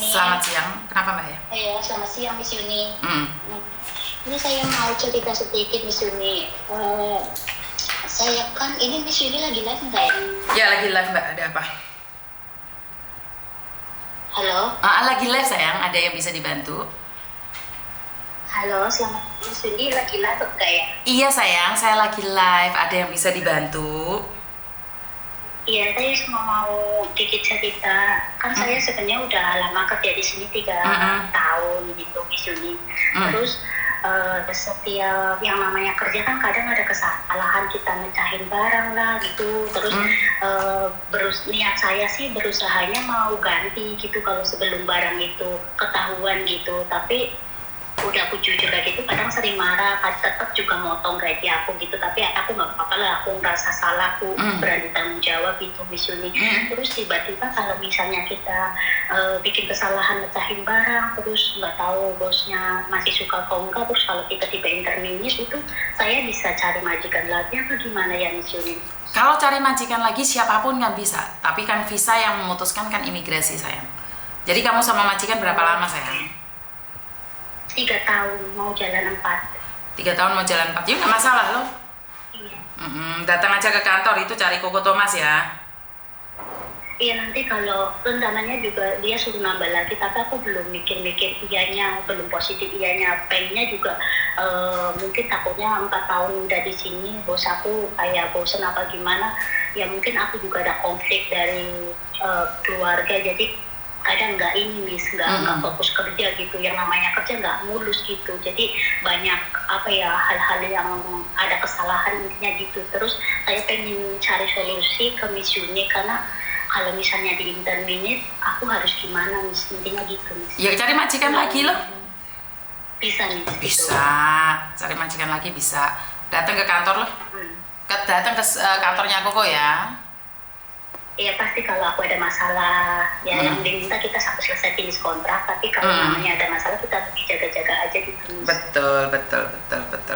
Selamat Yuni. siang. Kenapa Mbak ya? Ya, selamat siang Miss Yuni. Hmm. Ini saya mau cerita sedikit Miss Yuni. Saya kan ini Miss Yuni lagi live nggak ya? Ya lagi live Mbak. Ada apa? Halo. Lagi live sayang. Ada yang bisa dibantu? Halo, selamat Miss Yuni lagi live nggak ya? Iya sayang. Saya lagi live. Ada yang bisa dibantu? Iya, saya cuma mau dikit cerita. Kan saya sebenarnya udah lama kerja di sini 3 tahun gitu Miss Yuni. Terus setiap yang namanya kerja kan kadang ada kesalahan, kita mecahin barang lah gitu. Terus niat saya sih berusahanya mau ganti gitu kalau sebelum barang itu ketahuan gitu. Tapi udah aku jujur kayak gitu, kadang sering marah, tetap juga motong gaji aku gitu. Tapi aku nggak apa-apa lah, aku ngerasa salah, aku berani tanggung jawab gitu Miss Yuni. Terus tiba-tiba kalau misalnya kita bikin kesalahan mecahin barang, terus nggak tahu bosnya masih suka atau enggak, terus kalau tiba-tiba interminus itu saya bisa cari majikan lagi apa gimana ya Miss Yuni? Kalau cari majikan lagi siapapun kan bisa. Tapi kan visa yang memutuskan kan imigrasi sayang. Jadi kamu sama majikan berapa lama sayang? 3 tahun, mau jalan 4. 3 tahun mau jalan 4. Ya nggak masalah loh. Iya. Datang aja ke kantor itu cari Koko Thomas ya. Iya, nanti kalau rencananya juga dia suruh nambah lagi, tapi aku belum mikir-mikir iyanya, belum positif iyanya. Pengennya juga mungkin takutnya 4 tahun udah di sini, bos aku kayak bosen apa gimana. Ya mungkin aku juga ada konflik dari keluarga, jadi kadang nggak nggak fokus kerja gitu. Yang namanya kerja nggak mulus gitu. Jadi banyak hal-hal yang ada kesalahan intinya gitu. Terus saya pengen cari solusi ke Miss Yuni, karena kalau misalnya di interminate, aku harus gimana Miss? Intinya gitu Miss. Ya cari majikan lagi loh. Bisa nih. Bisa, cari majikan lagi bisa. Datang ke kantor loh. Datang ke kantornya Koko ya. Iya, pasti kalau aku ada masalah ya yang diminta kita sampai selesai finish kontrak. Tapi kalau namanya ada masalah, kita lebih jaga-jaga aja gitu Miss. Betul.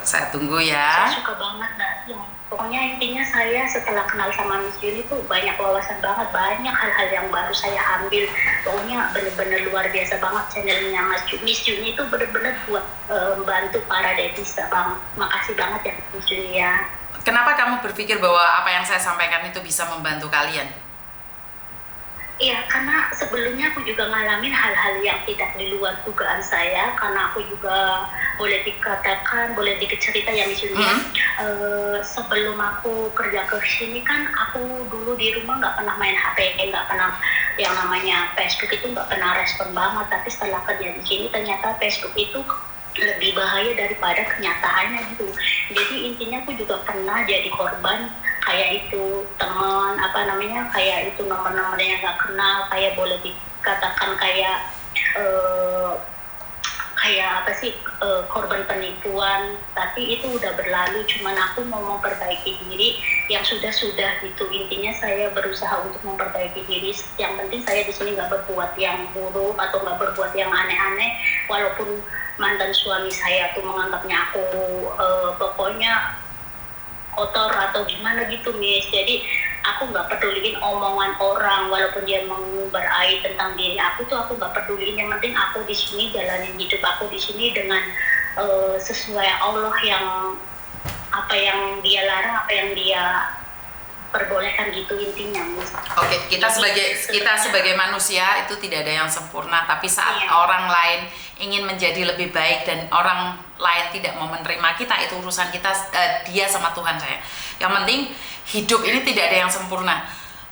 Saya tunggu ya. Saya suka banget ya. Pokoknya intinya saya setelah kenal sama Miss Yuni tuh banyak wawasan banget, banyak hal-hal yang baru saya ambil. Pokoknya bener-bener luar biasa banget channelnya Miss Yuni itu, bener-bener buat membantu para devisa banget. Makasih banget ya Miss Yuni ya. Kenapa kamu berpikir bahwa apa yang saya sampaikan itu bisa membantu kalian? Iya, karena sebelumnya aku juga ngalamin hal-hal yang tidak di luar dugaan saya, karena aku juga boleh dikit cerita ya Miss Yuni. Sebelum aku kerja ke sini kan, aku dulu di rumah nggak pernah main HP, nggak pernah yang namanya Facebook itu nggak pernah respon banget. Tapi setelah kerja di sini ternyata Facebook itu lebih bahaya daripada kenyataannya gitu. Jadi intinya aku juga pernah jadi korban kayak itu, teman kayak itu nomor-nomor yang nggak kenal, kayak boleh dikatakan kayak korban penipuan. Tapi itu udah berlalu, cuman aku mau memperbaiki diri yang sudah gitu. Intinya saya berusaha untuk memperbaiki diri. Yang penting saya di sini nggak berbuat yang buruk atau nggak berbuat yang aneh-aneh, walaupun mantan suami saya tuh menganggapnya aku pokoknya kotor atau gimana gitu Miss. Jadi aku nggak peduliin omongan orang, walaupun dia mengumbar aib tentang diri aku tuh aku nggak peduliin. Yang penting aku di sini jalanin hidup aku di sini dengan sesuai Allah, yang apa yang dia larang, apa yang dia perbolehkan gitu intinya Miss. Oke, kita sebagai manusia itu tidak ada yang sempurna, tapi saat orang lain ingin menjadi lebih baik dan orang lain tidak mau menerima kita, itu urusan kita, dia sama Tuhan saya. Yang penting hidup ini tidak ada yang sempurna.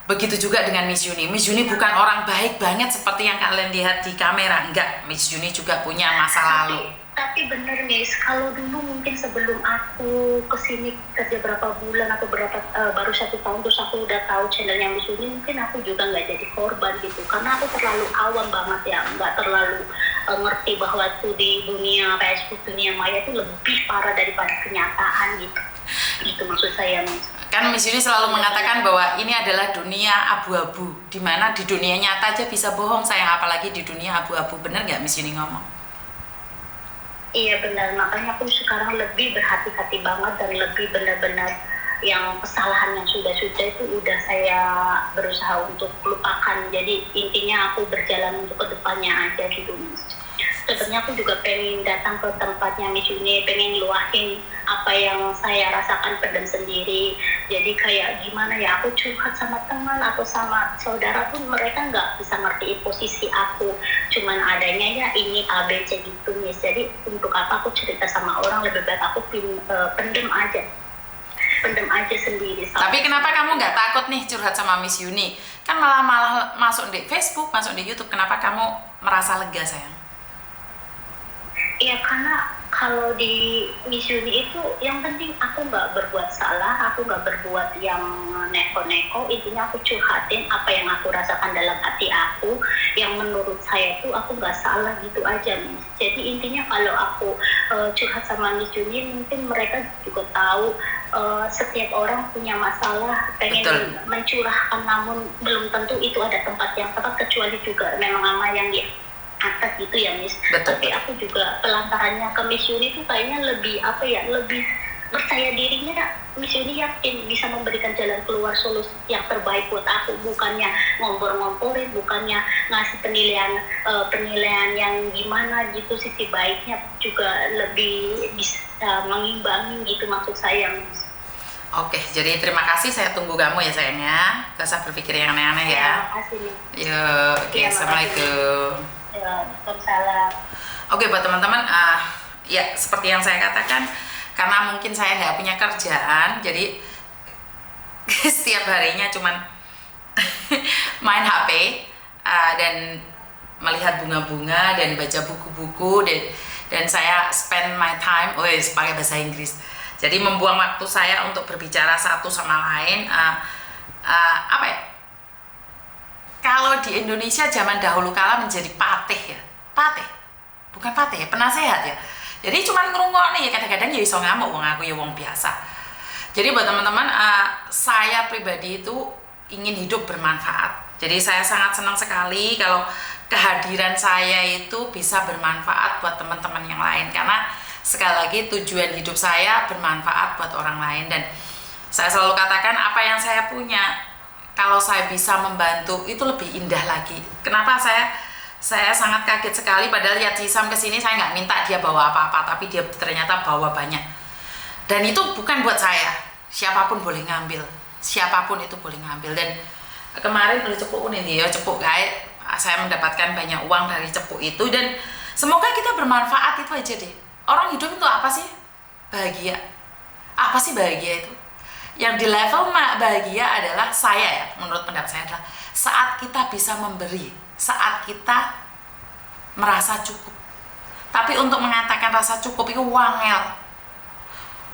Begitu juga dengan Miss Yuni. Miss Yuni bukan orang baik banget seperti yang kalian lihat di kamera, enggak. Miss Yuni juga punya masa lalu. Tapi bener Miss, kalau dulu mungkin sebelum aku kesini kerja berapa bulan atau baru 1 tahun, terus aku udah tahu channelnya Miss Yuni, mungkin aku juga nggak jadi korban gitu. Karena aku terlalu awam banget ya, nggak terlalu ngerti bahwa tuh di dunia Facebook, dunia maya itu lebih parah daripada kenyataan gitu. Itu maksud saya Miss. Kan Miss Yuni selalu mengatakan bahwa ini adalah dunia abu-abu, dimana di dunia nyata aja bisa bohong sayang, apalagi di dunia abu-abu. Bener nggak Miss Yuni ngomong? Iya benar, makanya aku sekarang lebih berhati-hati banget dan lebih benar-benar yang kesalahan yang sudah-sudah itu udah saya berusaha untuk lupakan. Jadi intinya aku berjalan untuk kedepannya aja gitu Miss. Sebenarnya aku juga pengen datang ke tempatnya Miss Yuni, pengen luahin apa yang saya rasakan pendam sendiri. Jadi kayak gimana ya, aku curhat sama teman atau sama saudara pun mereka nggak bisa ngertiin posisi aku. Cuman adanya ya ini A, B, C gitu Miss. Jadi untuk apa aku cerita sama orang, lebih baik aku pendem aja sendiri. Tapi kenapa kamu nggak takut nih curhat sama Miss Yuni? Kan malah masuk di Facebook, masuk di YouTube. Kenapa kamu merasa lega sayang? Iya, karena kalau di Miss Yuni itu yang penting aku nggak berbuat salah, aku nggak berbuat yang neko-neko. Intinya aku curhatin apa yang aku rasakan dalam hati aku, yang menurut saya tuh aku nggak salah gitu aja Miss. Jadi intinya kalau aku curhat sama Miss Yuni, mungkin mereka juga tahu setiap orang punya masalah, pengen mencurahkan, namun belum tentu itu ada tempat yang tepat, kecuali juga memang sama yang dia atas gitu ya Miss. Tapi aku juga pelantarannya ke Miss Yuni tuh kayaknya lebih lebih percaya dirinya. Miss Yuni yakin bisa memberikan jalan keluar, solusi yang terbaik buat aku, bukannya ngompor-ngomporin, bukannya ngasih penilaian yang gimana gitu. Sisi baiknya juga lebih bisa mengimbangi gitu maksud saya Miss. Oke, jadi terima kasih, saya tunggu kamu ya sayangnya. Gak usah berpikir yang aneh-aneh ya. Terima kasih nih. Yuk, oke, assalamualaikum. Waalaikumsalam. Oke, buat teman-teman, ya seperti yang saya katakan, karena mungkin saya nggak punya kerjaan, jadi setiap harinya cuman main HP dan melihat bunga-bunga dan baca buku-buku, dan saya spend my time, pakai bahasa Inggris. Jadi membuang waktu saya untuk berbicara satu sama lain. Apa ya? Kalau di Indonesia zaman dahulu kala menjadi patih ya, bukan patih ya, penasehat ya. Jadi cuman ngerungok nih, kadang-kadang ya iso ngamuk, wong aku ya wong biasa. Jadi buat teman-teman, saya pribadi itu ingin hidup bermanfaat. Jadi saya sangat senang sekali kalau kehadiran saya itu bisa bermanfaat buat teman-teman yang lain, karena sekali lagi tujuan hidup saya bermanfaat buat orang lain. Dan saya selalu katakan apa yang saya punya, kalau saya bisa membantu itu lebih indah lagi. Kenapa saya sangat kaget sekali, padahal ya Cisam kesini saya nggak minta dia bawa apa-apa, tapi dia ternyata bawa banyak. Dan itu bukan buat saya, siapapun boleh ngambil, siapapun itu boleh ngambil. Dan kemarin oleh cepuk ini ya, cepuk guys, saya mendapatkan banyak uang dari cepuk itu, dan semoga kita bermanfaat. Itu aja deh. Orang hidup itu apa sih? Bahagia. Apa sih bahagia itu? Yang di level bahagia adalah saya ya, menurut pendapat saya adalah saat kita bisa memberi, saat kita merasa cukup. Tapi untuk mengatakan rasa cukup itu wangel.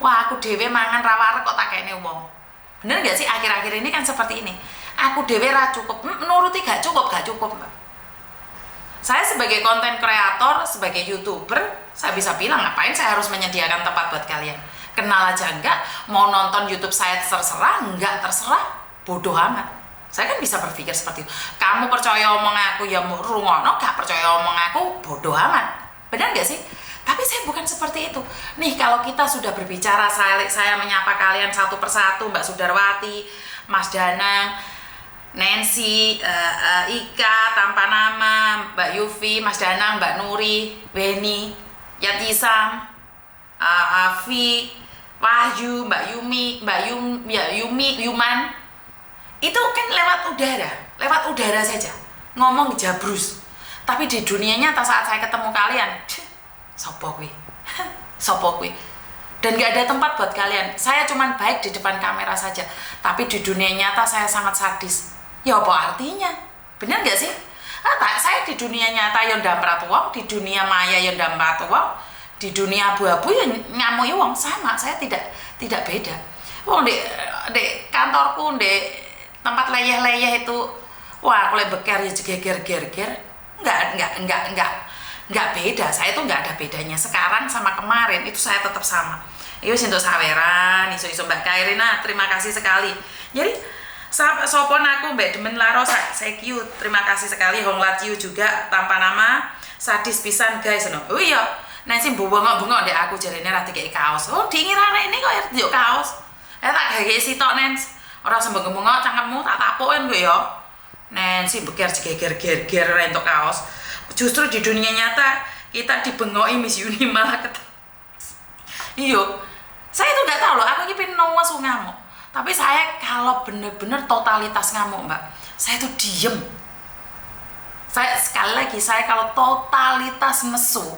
Wah, aku dewe mangan rawar kok tak kayaknya wong. Bener gak sih akhir-akhir ini kan seperti ini? Aku dewe ra cukup, menuruti gak cukup Mbak. Saya sebagai konten kreator, sebagai YouTuber, saya bisa bilang ngapain saya harus menyediakan tempat buat kalian. Kenal aja enggak, mau nonton YouTube saya terserah, enggak terserah, bodoh amat. Saya kan bisa berpikir seperti itu. Kamu percaya omong aku ya mau rungono, gak percaya omong aku bodoh amat. Benar gak sih? Tapi saya bukan seperti itu. Nih kalau kita sudah berbicara, saya menyapa kalian satu persatu, Mbak Sudarwati, Mas Danang, Nancy, Ika tanpa nama, Mbak Yufi, Mas Danang, Mbak Nuri, Weni, Yatisam, Afi, Wahyu, Mbak Yumi, Yuman. Itu kan lewat udara saja, ngomong jabrus. Tapi di dunia nyata saat saya ketemu kalian, sopo kuwi. Dan gak ada tempat buat kalian. Saya cuman baik di depan kamera saja, tapi di dunia nyata saya sangat sadis. Ya apa artinya? Bener gak sih? Saya di dunia nyata yang damprat wong, di dunia maya yang damprat wong, di dunia abu-abu ya ngamui wong, sama. Saya tidak beda. Wong di kantorku, di tempat leyeh-leyeh itu, wah aku beker ya geger-geger. Enggak beda. Saya itu enggak ada bedanya sekarang sama kemarin, itu saya tetap sama. Itu untuk saweran, isu-isu Mbak Kairina, terima kasih sekali. Jadi sopon aku Mbak Demen Laro, saya cute, terima kasih sekali. Hong Latiu juga tanpa nama, sadis pisan guys. Oh iya, nanti bengok-bengok deh aku jarine ra dikei kaos. Oh, dingirane ini kok yuk kaos. tak gawe sitok Nens. Ora sembengok cangkemmu tak tapukin kok ya. Nancy beker geger-geger entuk kaos. Justru di dunia nyata kita dibengoki Miss Uni malah Iyo. Saya tuh nggak tahu loh, aku ini pengen langsung ngamuk. Tapi saya kalau bener-bener totalitas ngamuk Mbak, saya tuh diem. Saya sekali lagi, saya kalau totalitas nesu,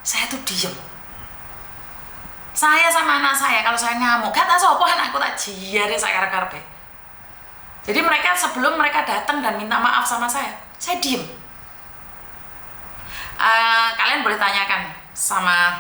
saya tuh diem. Saya sama anak saya kalau saya ngamuk, kata sopo anakku tak jiare saya karep-karepe. Jadi mereka sebelum mereka datang dan minta maaf sama saya diem. Kalian boleh tanyakan sama